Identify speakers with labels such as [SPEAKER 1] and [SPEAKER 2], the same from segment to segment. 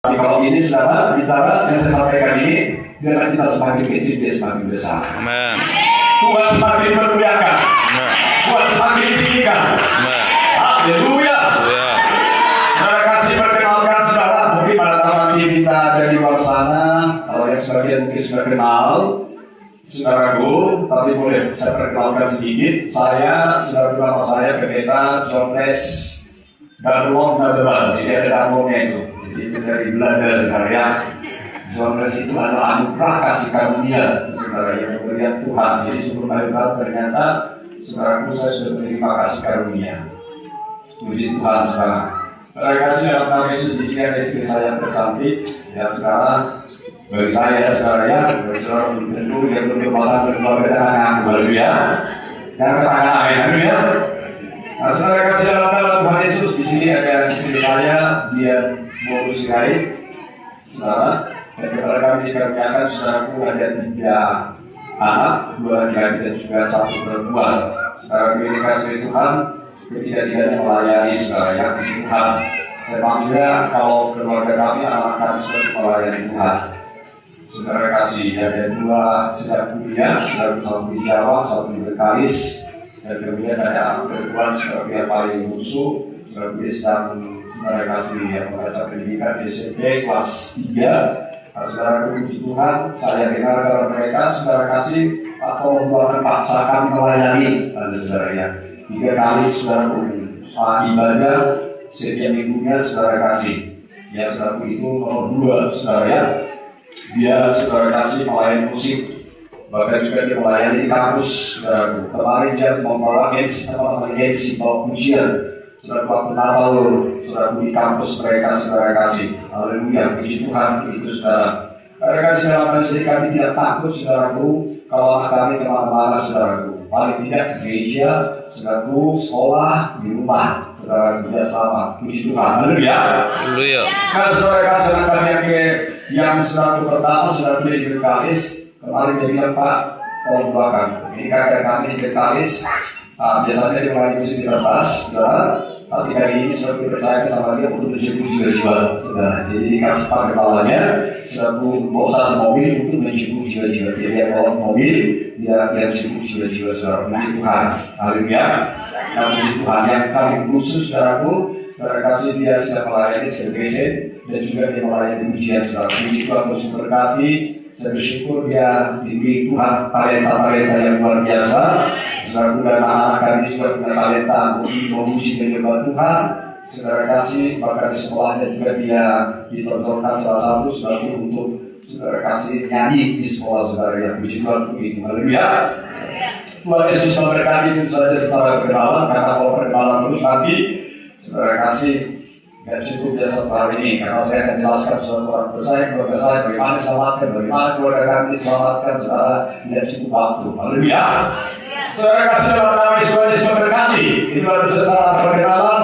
[SPEAKER 1] Tapi kalau ini saudara bicara yang saya sampaikan ini, biarlah kita semakin kecil, dia semakin besar.
[SPEAKER 2] Amin.
[SPEAKER 1] Tuhan semakin bermuliakan. Tuhan semakin tinggikan. Haleluya. Saudara kasih perkenalkan saudara, mungkin pada tahun ini kita ada di luar sana. Kalau yang sebagian mungkin sudah kenal saudaraku, tapi boleh saya perkenalkan sedikit. Saya, saudara nama saya Pendeta Jones Darwon Nadewan. Jadi ada Darwonnya itu. Jadi itu dari Belanda saudara ya. Jones itu adalah anugerah kasih karunia saudara yang diberikan Tuhan. Jadi sebelum hari Tuhan ternyata saudaraku saya sudah menerima kasih karunia. Puji Tuhan saudara. Terima kasih dalam nama Yesus di sini ada istri saya yang tercantik. Ya sekarang bagi saya saudara ya, bagi saudara tentu yang berkembang berkeluarga dengan aku, haleluya. Jangan katakan amin, haleluya. Nah, saudara kasih dalam nama Tuhan Yesus di sini ada istri saya, dia Bobo Sirait, saudara. Dan kepada kami dikaruniakan saudaraku ada 3 anak, 2 laki-laki dan juga 1 perempuan. Saudara ini kasih Tuhan, ketiga-tiganya melayani saudara yang puji Tuhan. Saya bangga kalau keluarga kami, anak kami sudah melayani Tuhan. Saudara kasih ada 2 sedang kuliah, satu di Jawa, 1 di Bekalis, dan kemudian ada anak perempuan sebagai yang paling musuh, dia sedang saudara kasih yang membaca pendidikan di SMP kelas 3. Saudara puji Tuhan, saya dengar dari mereka saudara kasih atau membuat paksakan melayani, saudara ya. 3 kali saudara soal ibadah setiap minggunya saudara kasih. Ya saudara itu nomor 2 saudara ya. Dia saudara kasih melayani musik, bahkan juga dia melayani di kampus saudara. Kemarin dia membawa teman-teman MC bawa pujian. Saudara waktu Natal saudara di kampus mereka saudara kasih. Haleluya, puji Tuhan itu saudara. Saudara kasih dalam hal kami tidak takut saudaraku kalau anak kami kemana-mana saudaraku. Paling tidak di gereja, saudaraku, sekolah, di rumah, saudara tidak sama. Puji Tuhan, haleluya.
[SPEAKER 2] Haleluya.
[SPEAKER 1] Nah, saudara kasih anak kami yang saudaraku pertama, saudara di Bekalis. Kemarin dia bilang Pak, tolong doakan. Ini kakak kami di Bekalis. Biasanya dia mulai musik di kertas, saudara. Tapi kali ini saudara percaya sama dia untuk menjemput jiwa-jiwa, saudara. Jadi dikasih Pak kepalanya, saudaraku bawa 1 mobil untuk menjemput jiwa-jiwa. Jadi dia bawa mobil, dia menjemput jiwa-jiwa, saudara. Puji Tuhan, haleluya. Nah, puji Tuhan yang kami khusus, saudaraku, saudara kasih dia sudah melayani sergreset dan juga dia melayani pujian, saudara. Puji Tuhan terus berkati. Saya bersyukur dia diberi Tuhan talenta-talenta yang luar biasa. Saudara dan anak-anak kami juga punya talenta memuji dan menyembah Tuhan. Saudara kasih, bahkan di sekolahnya juga dia ditontonkan salah satu saudara untuk saudara kasih nyanyi di sekolah saudara yang puji Tuhan begitu. Haleluya. Tuhan Yesus memberkati itu saja setelah perkenalan, karena kalau perkenalan terus nanti saudara kasih tidak cukup ya satu hari ini, karena saya akan jelaskan suatu orang bersaing keluarga saya bagaimana diselamatkan, bagaimana keluarga kami diselamatkan, saudara tidak cukup waktu. Haleluya. Saudara kasih dalam nama Yesus memberkati. Itu adalah secara perkenalan.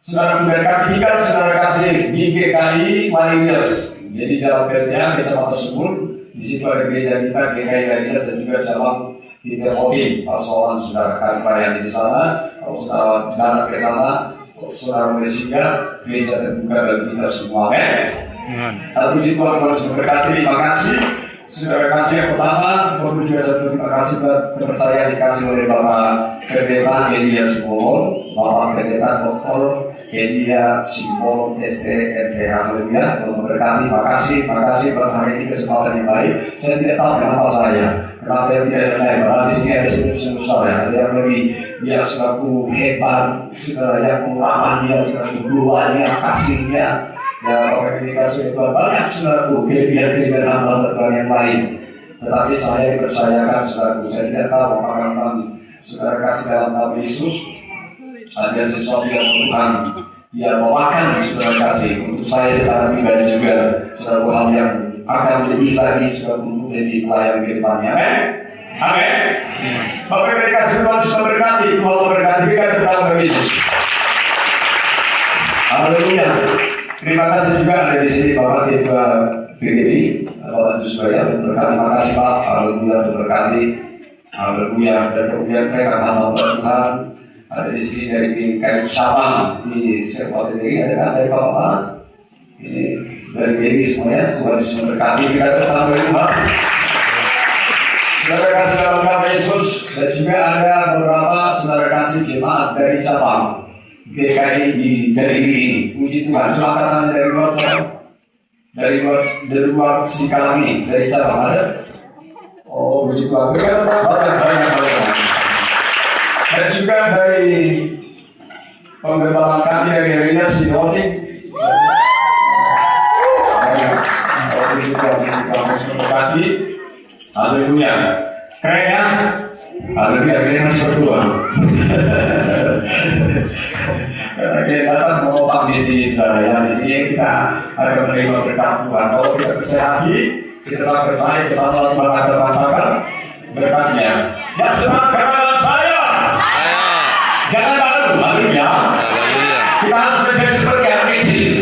[SPEAKER 1] Saudara memberkati saudara kasih di GKI Marinas. Jadi jalan kerja kecamatan tersebut. Di situ ada gereja kita GKI Marinas dan juga cabang di Terhotin. Pasolan saudara kami melayani di sana. Kalau saudara datang ke sana, saudara boleh singgah, gereja terbuka bagi kita semua. Satu puji Tuhan harus memberkati. Terima kasih. Saudara kasih yang pertama, perlu juga satu terima kasih kepercayaan dikasih oleh Bapak Pendeta Elia Simbol, Bapak Pendeta Dr. Elia Simbol STMPH. Haleluya. Memberkati. Terima kasih pada hari ini kesempatan yang baik. Saya tidak tahu kenapa kenapa yang tidak lain. Padahal di sini ada senyum saya. Ada yang lebih dia selaku hebat, saudara yang ramahnya, selaku keluarnya, kasihnya. Ya, orang ini kasih itu banyak saudaraku, kelebihan hamba Tuhan yang lain. Tetapi saya dipercayakan saudaraku, saya tidak tahu apakah saudara kasih dalam nama Yesus ada sesuatu yang Tuhan dia bawakan saudara kasih untuk saya secara pribadi juga, saudaraku, hal yang akan lebih lagi saudaraku untuk menjadi pelayan ke depannya. Amin. Bapak Ibu dikasih Tuhan sudah berkati, Tuhan memberkati kita dalam Yesus. Haleluya. Terima kasih juga ada di sini Bapak Ketua PGB, Bapak Juswaya, berkati. Terima kasih Pak, haleluya, berkati, haleluya. Dan kemudian mereka hamba Tuhan ada di sini dari Bingkai Sabang di Serpot ini, ada kan dari Bapak Ini dari diri semuanya, Tuhan Yesus memberkati. Kita tetap berdoa. Saudara kasih dalam nama Yesus, dan juga ada beberapa saudara kasih jemaat dari cabang GKI dari ini. Puji Tuhan, silakan dari luar dari luar Sikalangi, dari cabang ada. Oh, puji Tuhan, banyak. Dan juga dari pengembangan kami dari Rina Sinodi. Puji Tuhan, memberkati. Haleluya. Keren ya? Haleluya, keren masih berdua. Karena kita datang menopang di sini, saudara ya. Di sini kita akan menerima berkat Tuhan. Kalau kita bersehati, kita sangat bersaing bersama teman-teman berkatnya. Ya, semangat saya. Jangan malu, haleluya. Kita harus menjadi seperti anak kecil.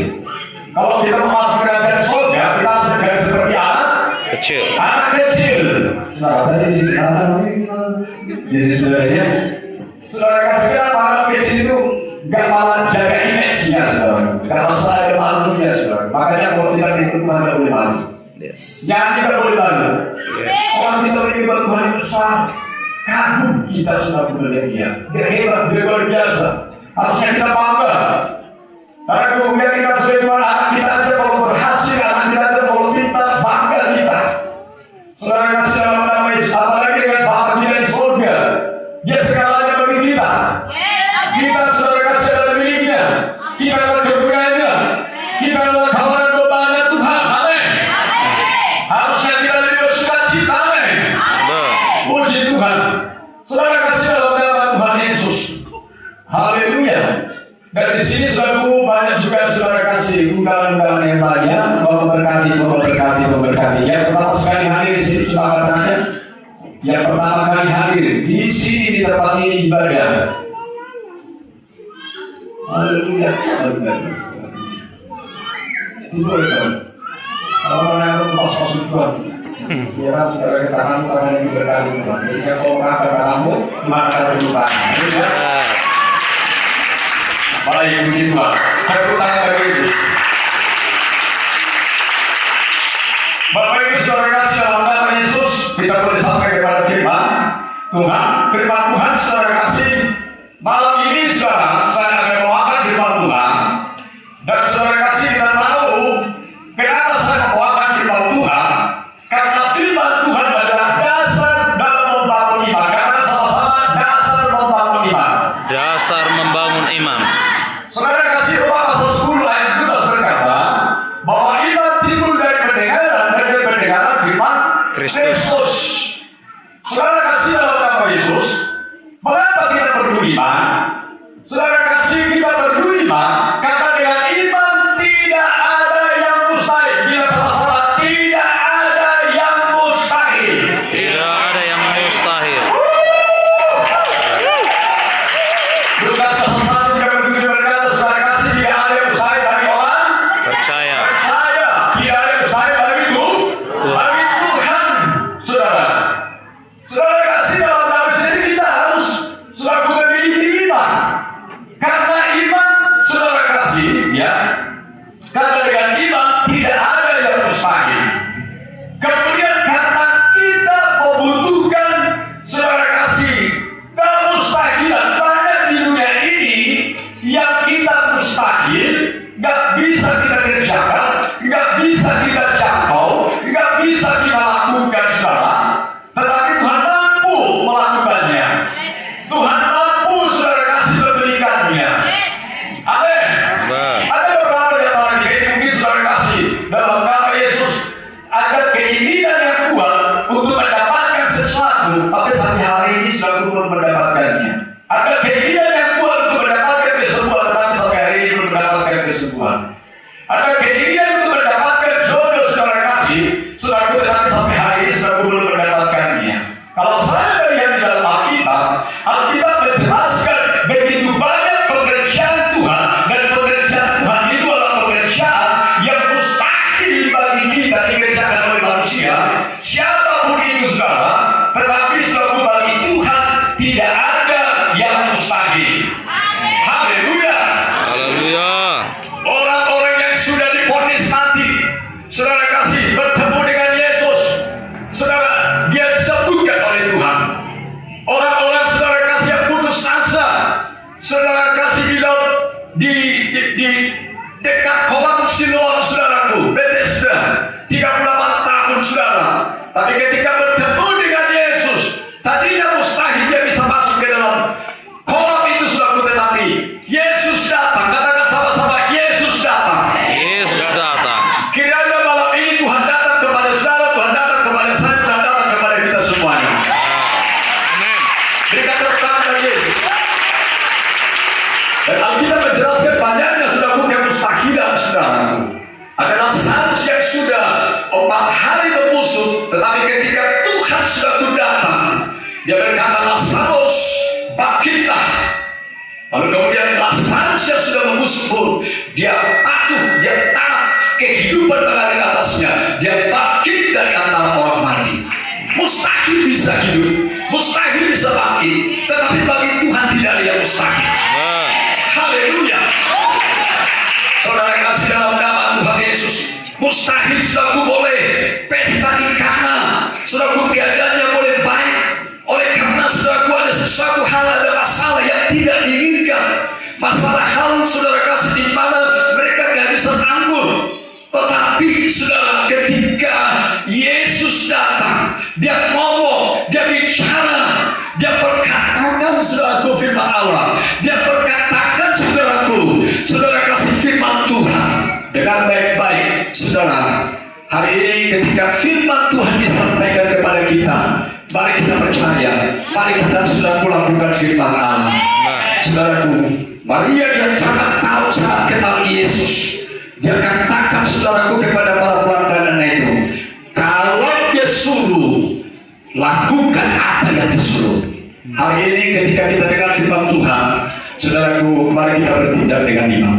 [SPEAKER 1] Kalau kita memasuki kerajaan surga, kita harus menjadi seperti anak kecil. Anak kecil. Saudara tadi di sini jadi saudaranya. Saudara kasihkan anak kecil itu gak malah jaga image-nya, saudara. Gak masalah ada malunya, saudara. Makanya kalau kita ikut Tuhan gak boleh malu. Jangan kita boleh malu. Orang kita menyebut Tuhan yang besar. Kagum kita sudah mengenai dia. Dia hebat, dia luar biasa. Harusnya kita bangga. Karena kemudian kita sebagai Tuhan, anak kita aja kalau berhasil, anak kita aja kalau pintar, bangga kita. Saudara kasih dalam nama Yesus, apalagi dengan Bapa kita di surga. Dia segalanya bagi kita. Kita saudara kasih adalah miliknya. Kita adalah kebudayaannya. Kita adalah kawanan bebannya Tuhan. Amin. Harusnya kita lebih bersuka cita. Amin. Puji Tuhan. Saudara kasih dalam nama Tuhan Yesus. Haleluya. Dan di sini selalu banyak juga saudara kasih undangan-undangan yang banyak, memberkati. Yang pertama sekali hadir di sini cuma katanya, yang pertama kali hadir di sini di tempat ini ibadah. Haleluya. Itu kan. Kalau menanggung kos-kos Tuhan, ya kan saudara tangan yang diberkati Tuhan. Jadi kalau mengangkat tanganmu, maka berlupa. Baik, puji Tuhan. Tepuk tangan bagi Yesus. Bapak Ibu saudara kasih dalam nama Yesus, kita boleh sampai kepada firman Tuhan. Firman Tuhan saudara kasih. Malam ini saudara, saya akan membawakan firman Tuhan. Dan saudara kasih kita tahu kenapa saya membawakan firman Tuhan. Karena firman Tuhan adalah dasar dalam membangun iman. Karena sama-sama dasar membangun iman.
[SPEAKER 2] Dasar membangun iman.
[SPEAKER 1] Saudara kasih Roma pasal 10 ayat 11 berkata bahwa iman timbul dari pendengaran dan dari pendengaran firman Kristus. Saudara kasih dalam nama Yesus, mengapa kita perlu iman? Saudara kasih kita perlu iman karena dengan iman tidak ada yang mustahil. Bila sama-sama tidak ada yang mustahil.
[SPEAKER 2] Tidak ada yang mustahil.
[SPEAKER 1] Lukas pasal 1 ayat 7 berkata, saudara kasih tidak ada yang mustahil bagi orang
[SPEAKER 2] Percaya.
[SPEAKER 1] tidak ada yang mustahil bagi Tuhan. Saudara kasih dalam nama jadi kita harus selalu memiliki iman. Karena iman, saudara kasih, ya. Karena dengan iman tidak ada yang mustahil. Kemudian karena kita membutuhkan saudara kasih kemustahilan banyak di dunia ini yang kita mustahil, nggak bisa kita kerjakan, nggak bisa kita jangkau, nggak bisa kita lakukan saudara. Tetapi Tuhan mampu melakukannya. Tuhan mampu saudara kasih memberikannya. Amin. Ada beberapa yang orang ini mungkin saudara kasih dalam nama Yesus ada keinginan yang kuat untuk mendapatkan sesuatu, tapi sampai hari ini sudah belum mendapatkannya. Ada keinginan yang kuat untuk mendapatkan kesembuhan, tetapi sampai hari ini belum mendapatkan kesembuhan. Ada keinginan untuk mendapatkan jodoh saudara kasih, tetapi sampai hari ini sudah belum mendapatkannya. Kalau saya melihat di dalam Alkitab menjelaskan begitu banyak pekerjaan Tuhan, dan pekerjaan Tuhan itu adalah pekerjaan yang mustahil bagi kita dikerjakan oleh manusia, siapapun itu saudara. Tetapi selalu bagi Tuhan tidak ada yang mustahil. Haleluya.
[SPEAKER 2] Haleluya.
[SPEAKER 1] Orang-orang yang sudah diponis Tapi ketika bertemu dengan Yesus, tadinya mustahil dia bisa masuk ke dalam kolam itu, saudaraku, tetapi Yesus datang. Katakan sama-sama, Yesus datang.
[SPEAKER 2] Yesus datang.
[SPEAKER 1] Kiranya malam ini Tuhan datang kepada saudara, Tuhan datang kepada saya, Tuhan datang kepada kita semuanya.
[SPEAKER 2] Amin.
[SPEAKER 1] Berikan tepuk tangan bagi Yesus. Dan Alkitab menjelaskan banyaknya saudaraku kemustahilan saudaraku. Adalah Lazarus yang sudah 4 hari membusuk, tetapi ketika Tuhan saudaraku datang, dia berkata, Lazarus, bangkitlah. Lalu kemudian Lazarus yang sudah membusuk pun, dia patuh, dia taat, kehidupan mengalir atasnya, dia bangkit dari antara orang mati. Mustahil bisa hidup, mustahil bisa bangkit, tetapi bagi Tuhan tidak ada yang mustahil. Haleluya. Saudara kasih dalam nama Tuhan Yesus, mustahil saudaraku boleh pesta di Kana, saudaraku keadaannya boleh baik, oleh karena saudaraku ada sesuatu hal, ada masalah yang tidak diinginkan, masalah hal saudara kasih di mana mereka kehabisan anggur. Tetapi saudara, ketika Yesus datang, dia ngomong, dia bicara, dia perkatakan saudaraku firman Allah, dia perkatakan saudaraku, saudara kasih firman Tuhan dengan baik-baik. Saudara, hari ini ketika firman Tuhan disampaikan kepada kita, mari kita percaya, mari kita saudaraku lakukan firman Allah. Saudaraku, Maria yang sangat tahu, sangat kenal Yesus, dia katakan saudaraku kepada para pelanggannya itu, kalau dia suruh, lakukan apa yang disuruh. Hari ini ketika kita dengar firman Tuhan, saudaraku, mari kita bertindak dengan iman.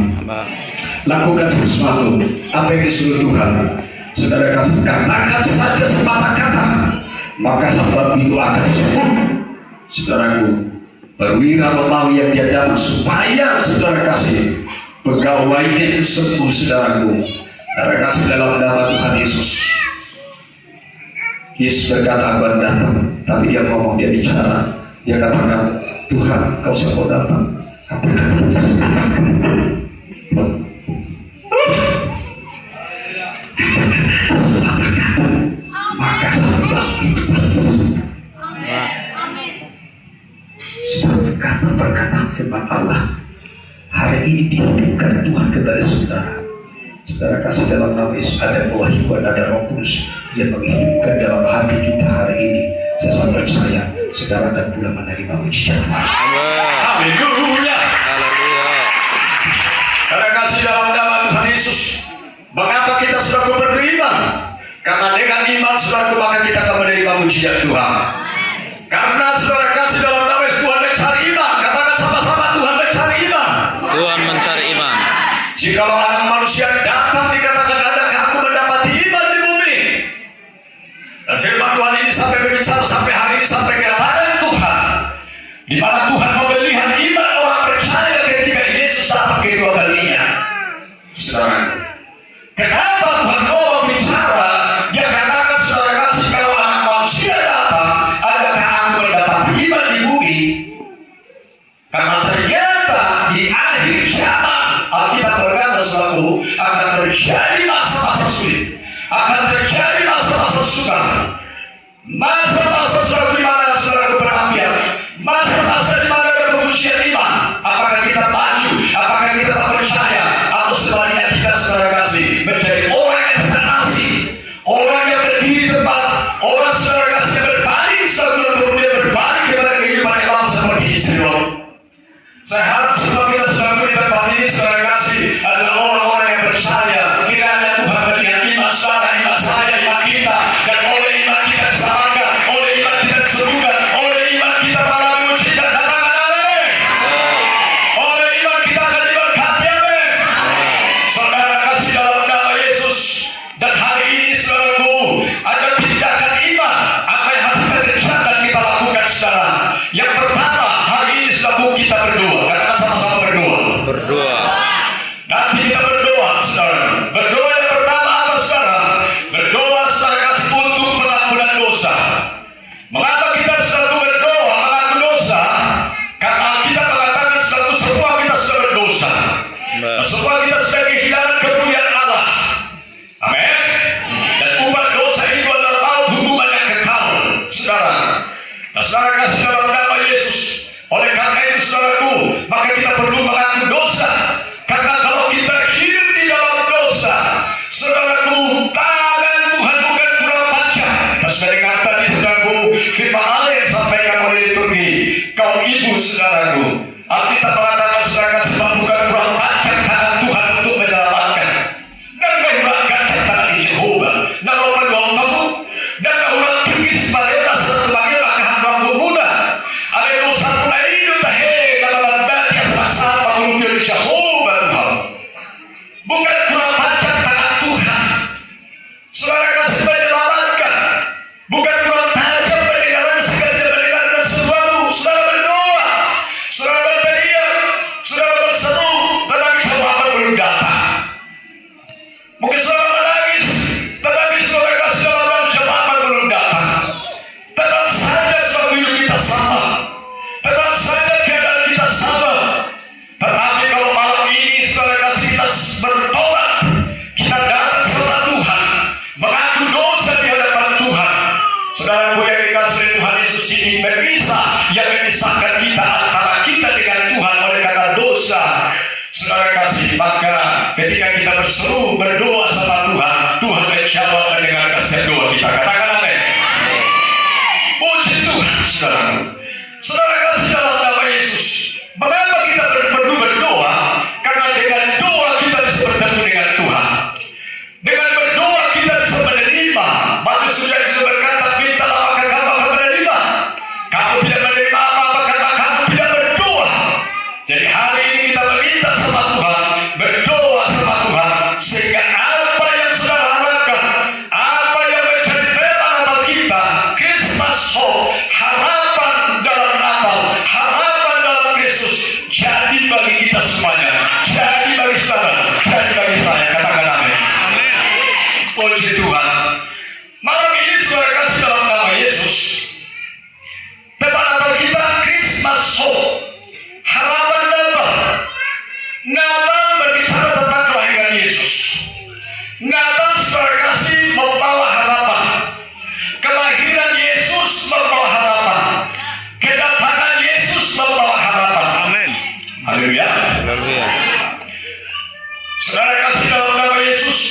[SPEAKER 1] Lakukan sesuatu apa yang disuruh Tuhan. Saudara kasih, katakan saja sepatah kata, maka hamba itu akan sembuh. Saudaraku, perwira Romawi yang dia dapat supaya saudara kasih pegawainya itu sembuh. Saudaraku, saudara kasih dalam nama Tuhan Yesus. Yesus berkata, aku datang, tapi dia ngomong, dia bicara, dia katakan, Tuhan, kau siapa datang? Maka hamba itu pasti sembuh. Satu kata perkataan firman Allah hari ini dihidupkan Tuhan kepada saudara. Saudara kasih dalam nama Yesus, ada kewahyuan, ada Roh Kudus yang menghidupkan dalam hati kita hari ini. Saya sangat percaya saudara akan pula menerima mujizat Tuhan. Haleluya. Saudara kasih dalam nama Tuhan Yesus. Mengapa kita saudara beriman? Karena dengan iman saudara maka kita akan menerima mujizat Tuhan. Karena saudara kasih dalam nama Yesus, Tuhan mencari iman. Katakan sama-sama, Tuhan mencari iman.
[SPEAKER 2] Tuhan mencari iman.
[SPEAKER 1] Jikalau anak manusia datang, dikatakan, adakah aku mendapati iman di bumi? Dan firman Tuhan ini sampai berbicara sampai hari ini, sampai ke hadapan Tuhan, di mana Tuhan mau melihat iman orang percaya ketika Yesus datang kedua kalinya. Saudara, kenapa Tuhan mau bicara? Dia katakan saudara kasih, kalau anak manusia datang, adakah aku mendapati iman di bumi? Karena ternyata di akhir zaman Alkitab berkata selalu akan terjadi masa-masa sulit, akan terjadi masa-masa sukar, masa-masa sulit di mana saudara berambil, masa-masa di mana ada pengujian iman. Apakah kita maju? Apakah kita tak percaya? Atau sebaliknya kita saudara kasih menjadi orang yang stagnasi, orang yang berdiri tempat, orang saudara kasih berbalik, saudara berbalik berbalik kepada kehidupan yang lama seperti istri Lot. Saya harap semua kita saudara di tempat ini saudara kasih adalah orang-orang yang percaya. Kira Saudaraku, tangan Tuhan bukan kurang panjang. Kita sudah dengar tadi, saudaraku, firman Allah yang disampaikan oleh liturgi. Kau ibu, saudaraku, Alkitab mengatakan, saudara, sebab bukan kurang panjang tangan Tuhan untuk menyelamatkan. Dan bahkan tangan di Jehovah. Nah, lupa doang kamu. Dan ulang tinggi sebaliknya sebagai langkah bangku muda. Ada dosa mulai itu tahe dalam bati yang sasa pengurup di Jehovah Tuhan. Bukan kurang panjang tangan Tuhan. Saudara kasih menyelamatkan. Bukan kurang tajam peninggalan segala peninggalan sesuatu. Saudara berdoa, saudara berteriak, saudara berseru, tetapi jawaban belum datang. Mungkin saudara menangis, tetapi saudara kasih jawaban belum datang. Tetap saja suatu hidup kita sama, tetap saja keadaan kita sama. Tetapi kalau malam ini saudara kasih kita bertobat, kita datang sama Tuhan, mengaku dosa di hadapan Tuhan. Saudaraku yang dikasih Tuhan Yesus ini berpisah, yang memisahkan kita antara kita dengan Tuhan oleh karena dosa. Saudara kasih, maka ketika kita berseru berdoa sama Tuhan, Tuhan menjawab mendengarkan doa kita. Katakan amin. Puji Tuhan, saudaraku. Saudara kasih dalam nama Yesus. Mengapa kita perlu berdoa? Karena dengan doa kita bisa bertemu dengan Tuhan. Dengan berdoa kita bisa menerima. Maka sudah bisa berkata, mintalah maka kamu akan menerima. Kamu tidak menerima apa-apa karena kamu tidak berdoa. Jadi hari ini kita meminta sama Tuhan, berdoa sama Tuhan, sehingga apa yang saudara harapkan, apa yang menjadi tema Natal kita, Christmas hope, harapan dalam Natal, harapan dalam Kristus, jadi bagi kita semuanya, jadi bagi saudara, jadi bagi saya. Katakan amin. Puji Tuhan. Malam ini saudara kasih dalam nama Yesus, tema Natal kita Christmas hope, harapan Natal. Natal berbicara tentang kelahiran Yesus. Natal saudara kasih membawa harapan. Kelahiran Yesus membawa harapan. Kedatangan Yesus membawa harapan.
[SPEAKER 2] Amin.
[SPEAKER 1] Haleluya.
[SPEAKER 2] Haleluya.
[SPEAKER 1] Saudara kasih dalam nama Yesus.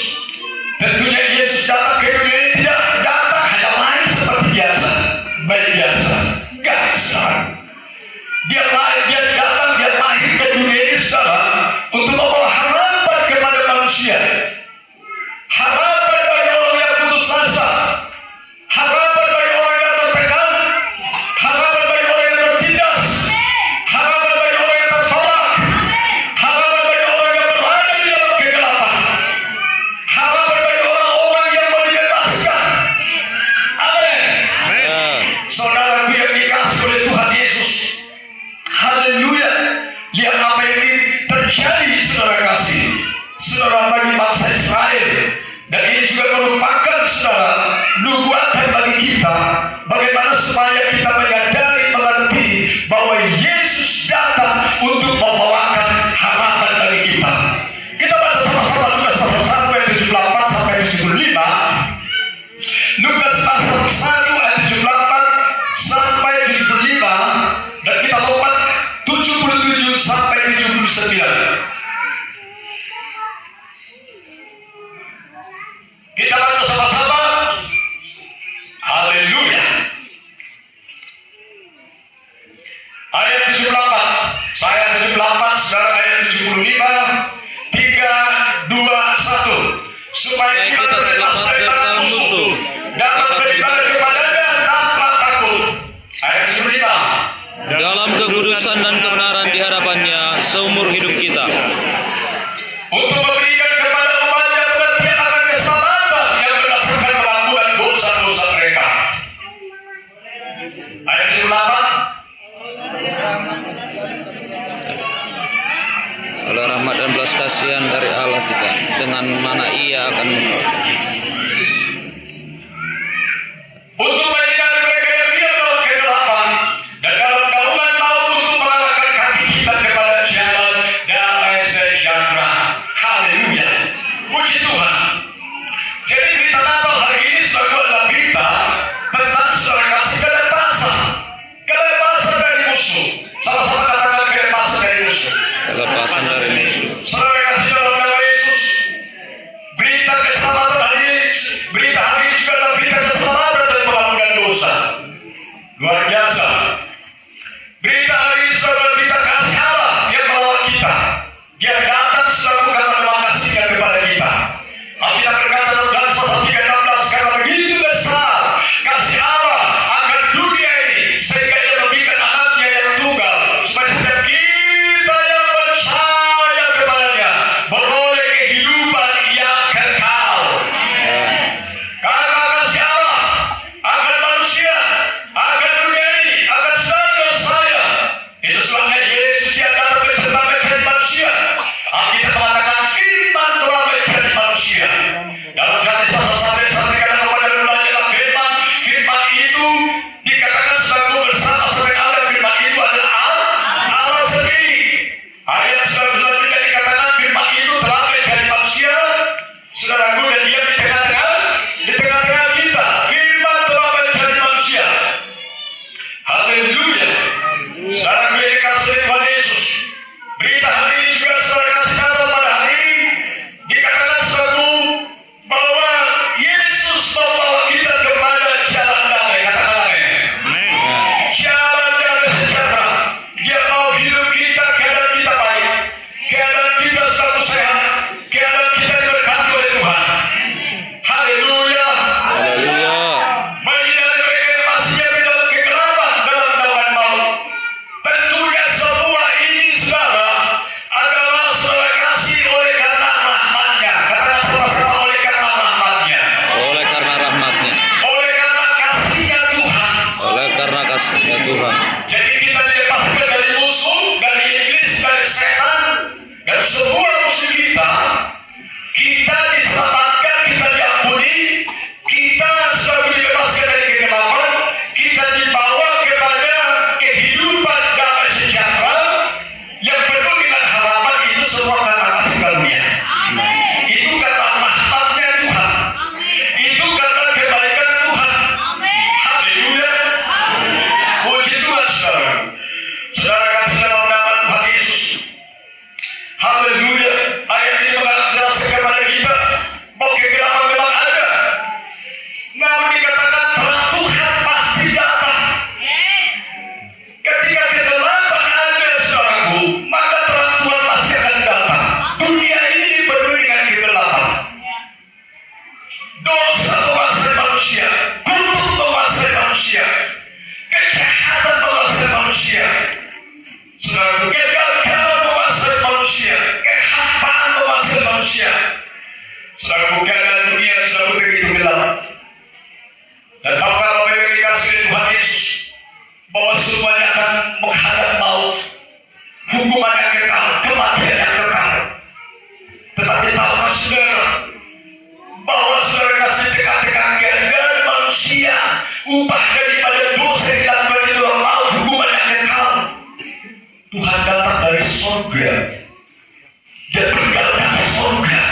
[SPEAKER 1] Tentunya Yesus datang ke dunia ini tidak datang hanya lahir seperti biasa, baik biasa. Enggak, saudara. Dia datang, dia lahir ke dunia ini, saudara, untuk membawa harapan kepada manusia. Harapan bagi orang yang putus asa, harapan bagi orang yang tertekan, harapan bagi orang yang tertindas, harapan bagi orang yang tertolak, harapan bagi orang yang berada di dalam kegelapan, harapan bagi orang-orang yang mau dibebaskan. Amin.
[SPEAKER 2] Ya.
[SPEAKER 1] Saudaraku yang dikasih oleh Tuhan Yesus, haleluya. Lihat apa yang terjadi, saudara kasih, saudara, bagi bangsa Israel. Dan ini juga merupakan, saudara, nubuatan bagi kita, bagaimana supaya kita menyadari, mengerti bahwa Yesus datang untuk membawakan harapan bagi kita. Kita baca sama-sama Lukas pasal 1 ayat 78 sampai 75. Lukas pasal 1 ayat 78 sampai 75, dan kita lompat 77 sampai 79. Kita baca sama-sama. Haleluya. Ayat 78. Saya 78, saudara ayat 75. 3, 2, 1. Supaya kita terbebas dari tangan musuh, dapat beribadah kepadanya tanpa takut. Ayat 75.
[SPEAKER 2] Dalam kekudusan dan kebenaran di hadapannya seumur hidup kita.
[SPEAKER 1] Untuk memberikan kepada umatnya pengertian akan keselamatan yang berdasarkan pengampunan dosa-dosa mereka. Ayat 78.
[SPEAKER 2] Oleh rahmat dan belas kasihan dari Allah kita, dengan mana Ia akan menolong.
[SPEAKER 1] bahwa semuanya akan menghadap maut, hukuman yang kekal, kematian yang kekal. Tetapi tahukah saudara bahwa saudara kasih dekat-dekat dari manusia, upah daripada dosa yang dilakukan itu maut, hukuman yang kekal. Tuhan datang dari surga, dia tinggalkan surga,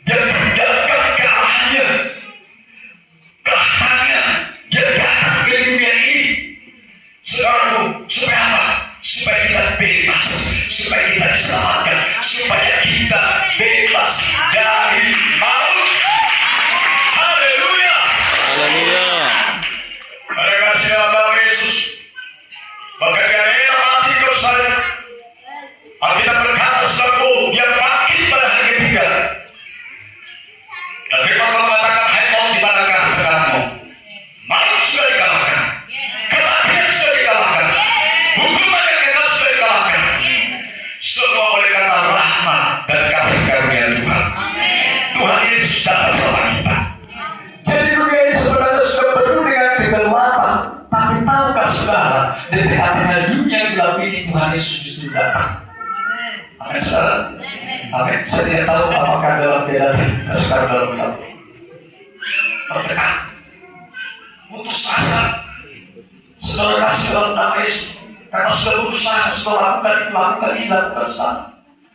[SPEAKER 1] dia tinggalkan kealahannya, kealahannya, dia datang ke dunia ini. Saudaraku, supaya apa? Supaya kita bebas, supaya kita diselamatkan, supaya kita bebas dari maut. Haleluya.
[SPEAKER 2] Haleluya.
[SPEAKER 1] Mari kasih nama Yesus. Maka dia mati bersalib. Alkitab berkata selaku dia bangkit pada hari ketiga. Dan firman Tuhan mengatakan, hai maut di manakah sekarangmu? Maut sudah dikalahkan, kematian sudah dikalahkan, hukuman yang kekal sudah dikalahkan. Semua oleh karena rahmat dan kasih karunia Tuhan. Tuhan Yesus datang bersama kita. Jadi dunia ini sebenarnya sudah penuh dengan kegelapan. Tapi tahukah saudara, dari tengah-tengah dunia yang gelap ini Tuhan Yesus justru datang. Amin saudara. Amin. Saya tidak tahu apakah dalam keadaan kita sekarang dalam gelap, tertekan, putus asa. Saudara kasih dalam nama Yesus. Karena sudah putus asa, sudah lakukan ini, lakukan sana.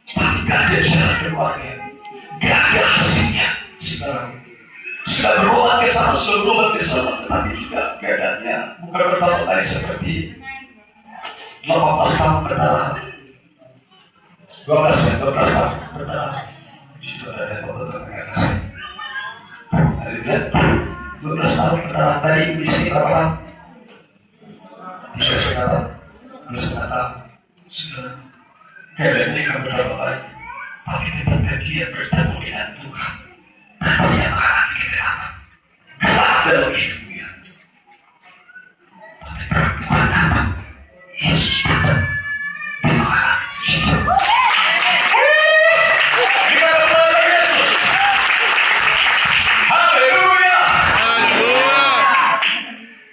[SPEAKER 1] Tapi tidak ada jalan keluarnya, tidak ada hasilnya. Sekarang sudah berobat ke sana, sudah berobat ke sana, tetapi juga keadaannya bukan bertambah lagi seperti 18 tahun berdarah, 12 tahun berdarah. Di situ ada dokter mengatakan, hari lihat 12 tahun berdarah tadi misi berapa? 3,5 tahun, 2,5 tahun. Sudah keadaannya akan bertambah lagi, tapi ketika dia bertemu dengan Tuhan, dia mengalami kegelapan, gelap dalam hidupnya. Tapi terang Tuhan datang, Yesus datang, dia mengalami kehidupan. Dikatakan oleh Yesus, haleluya.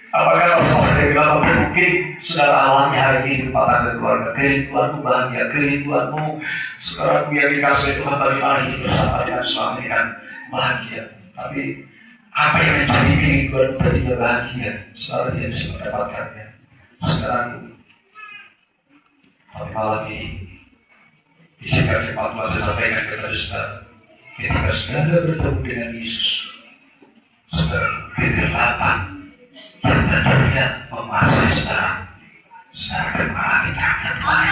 [SPEAKER 1] Apakah masa-masa kegelapan mungkin saudara alami hari ini di tempat anda keluarga, kerinduanmu bahagia, kerinduanmu saudaraku yang dikasih Tuhan, bagaimana hidup bersama dengan suami dengan bahagia. Tapi apa yang menjadi kerinduan tadi bahagia, saudara tidak bisa mendapatkannya sekarang. Tapi malam ini isikan firman Tuhan saya sampaikan kepada saudara, ketika saudara bertemu dengan Yesus, saudara kegelapan yang tentunya menguasai saudara, saudara akan mengalami tangan Tuhan.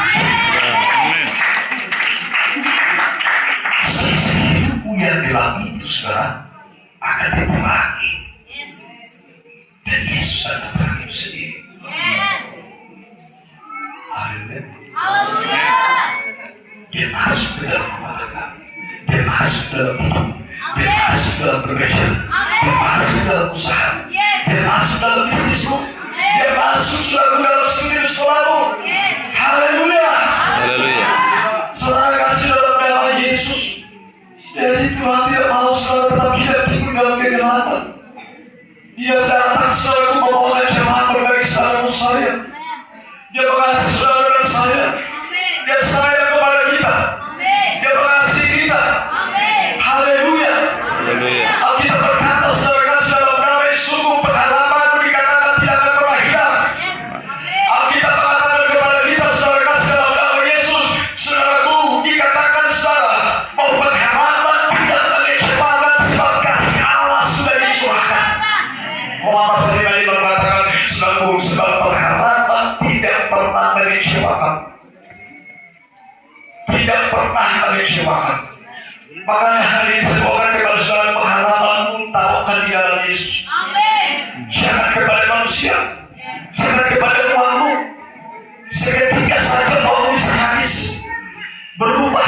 [SPEAKER 1] Sisi hidupmu yang gelap itu saudara akan diperangi, dan Yesus akan perangi itu sendiri. Haleluya. Dia masuk ke dalam rumah tangga, dia masuk ke dalam hidup, dia masuk ke dalam pekerjaan, dia masuk ke dalam usaha, dia masuk dalam bisnismu, dia masuk ke dalam studi sekolahmu. Haleluya.
[SPEAKER 2] Haleluya.
[SPEAKER 1] Saudara kasih dalam nama Yesus. Jadi Tuhan tidak mau saudara tetap hidup tinggal dalam kegelapan. Dia datang saudara membawa jemaat berbagi saudara saya. Dia mengasihi saudara dan saya. Dia sayang kepada kita. Dia mengasihi kita. Haleluya.
[SPEAKER 2] Haleluya.
[SPEAKER 1] Alkitab berkata saudara kasih dalam nama Yesus, sungguh pengalamanmu dikatakan tidak akan pernah hilang. Alkitab mengatakan kepada kita saudara kasih dalam nama Yesus, saudaraku dikatakan saudara bahwa pengharapan tidak mengecewakan sebab kasih Allah sudah dicurahkan. Muhammad SAW mengatakan sebab pengharapan tidak pernah mengecewakan, tidak pernah mengecewakan. Makanya hari ini saya bawakan kepada saudara pengharapanmu taruhkan di dalam Yesus. Jangan kepada manusia, jangan kepada uangmu. Seketika saja uangmu bisa habis, berubah.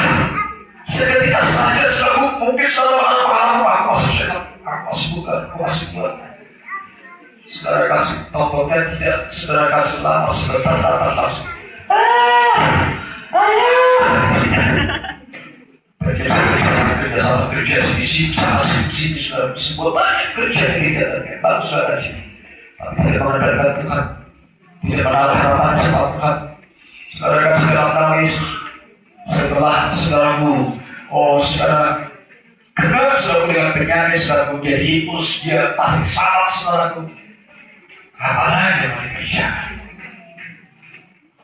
[SPEAKER 1] Seketika saja selalu mungkin saudara mengalami aku masih bukan, aku masih buat. Saudara kasih contohnya tidak, saudara kasih lama sebentar datang langsung. Kerja sini sama sini sudah sebuah banyak kerja yang kita lakukan. Bagus saudara di sini, tapi tidak mengandalkan Tuhan. tidak menaruh harapan sama Tuhan. Saudara kasih dalam nama Yesus, setelah saudaraku, saudara kenal saudaraku dengan penyakit, saudaraku jadi hipus, dia pasti salah saudaraku. Apalagi yang mau dikerjakan?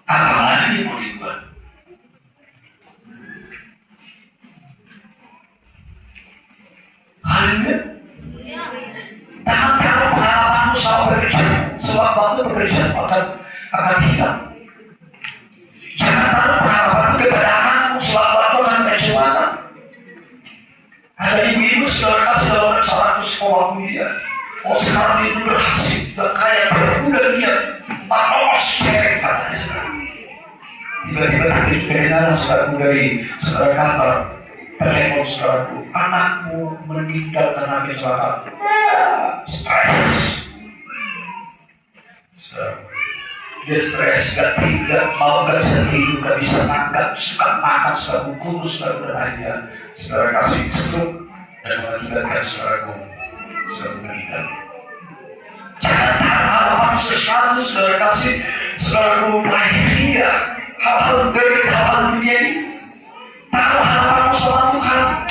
[SPEAKER 1] Apalagi mau dibuat? Haleluya. Jangan taruh pengharapanmu sama pekerjaan, sebab waktu pekerjaan akan hilang. Jangan taruh pengharapanmu kepada anakmu, sebab waktu akan kecepatan. Ada ibu-ibu saudara kasih dalam salah sekolah kuliah. Sekarang itu berhasil, udah kaya, udah dia panos kayak katanya sekarang. Tiba-tiba terdengar saudaraku dari saudara kantor, telepon saudaraku, anakmu meninggal karena kecelakaan. Stres. Dia stres, tidak mau, gak bisa tidur, gak bisa makan, suka makan, suka kurus, suka berhanya. Saudara kasih stroke dan mengakibatkan saudaraku suatu meninggal. Jangan harapan sesuatu saudara kasih, saudaraku lahiriah, hal-hal baik, hal-hal dunia ini. Taruh harapan sama Tuhan.